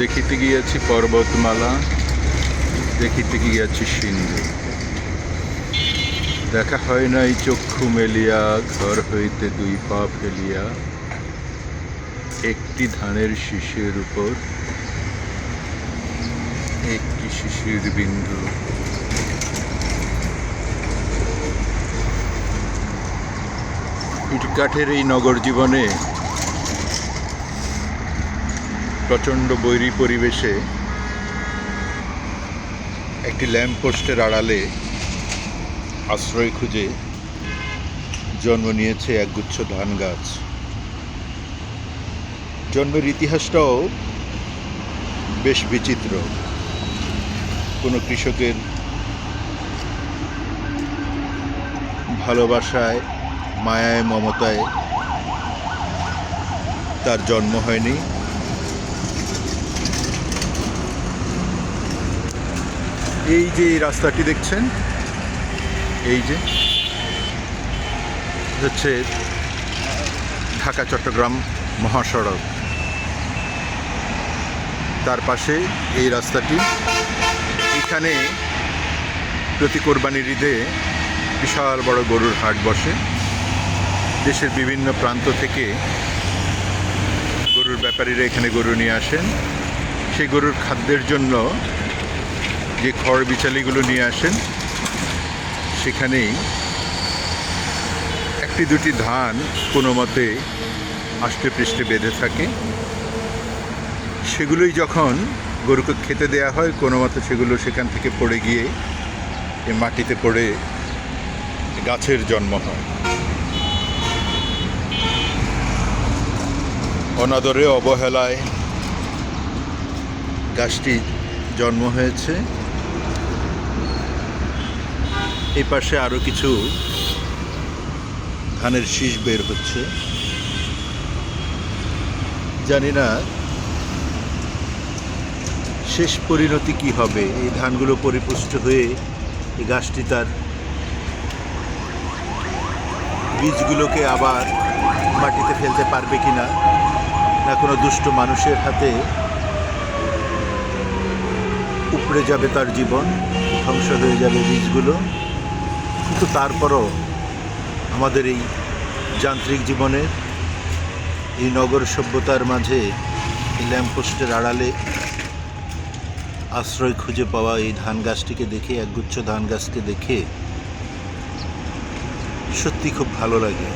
দেখিতে গিয়াছি পর্বতমালা, দেখিতে গিয়াছি সিন্ধু। দেখা হয় নাই চক্ষু মেলিয়া, ঘর হইতে দুই পা ফেলিয়া, একটি ধানের শীষের উপর একটি শিশির বিন্দু। ইটকাঠের এই নগর জীবনে প্রচণ্ড বৈরী পরিবেশে একটি ল্যাম্পপোস্টের আড়ালে আশ্রয় খুঁজে জন্ম নিয়েছে একগুচ্ছ ধান গাছ। জন্মের ইতিহাসটাও বেশ বিচিত্র। কোনো কৃষকের ভালোবাসায়, মায়ায়, মমতায় তার জন্ম হয়নি। এই যে এই রাস্তাটি দেখছেন, এই যে হচ্ছে ঢাকা চট্টগ্রাম মহাসড়ক, তার পাশে এই রাস্তাটি। এখানে প্রতি কোরবানির ঈদে বিশাল বড় গরুর হাট বসে। দেশের বিভিন্ন প্রান্ত থেকে গরুর ব্যাপারীরা এখানে গরু নিয়ে আসেন। সেই গরুর খাদ্যের জন্য যে খড় বিচালিগুলো নিয়ে আসেন, সেখানেই একটি দুটি ধান কোনো মতে আষ্টে পৃষ্ঠে বেঁধে থাকে। সেগুলোই যখন গরুকে খেতে দেয়া হয়, কোনো মতে সেগুলো সেখান থেকে পড়ে গিয়ে মাটিতে পড়ে গাছের জন্ম হয়। অনাদরে, অবহেলায় গাছটি জন্ম হয়েছে। এই পাশে আরও কিছু ধানের শীষ বের হচ্ছে। জানি না শেষ পরিণতি কি হবে। এই ধানগুলো পরিপুষ্ট হয়ে এই গাছটি তার বীজগুলোকে আবার মাটিতে ফেলতে পারবে কিনা, না কোনো দুষ্ট মানুষের হাতে উপড়ে যাবে তার জীবন, ধ্বংস হয়ে যাবে বীজগুলো। কিন্তু তারপরও আমাদের এই যান্ত্রিক জীবনের, এই নগর সভ্যতার মাঝে এই ল্যাম্পপোস্টের আড়ালে আশ্রয় খুঁজে পাওয়া এই ধান গাছটিকে দেখে, একগুচ্ছ ধান গাছকে দেখে সত্যি খুব ভালো লাগে।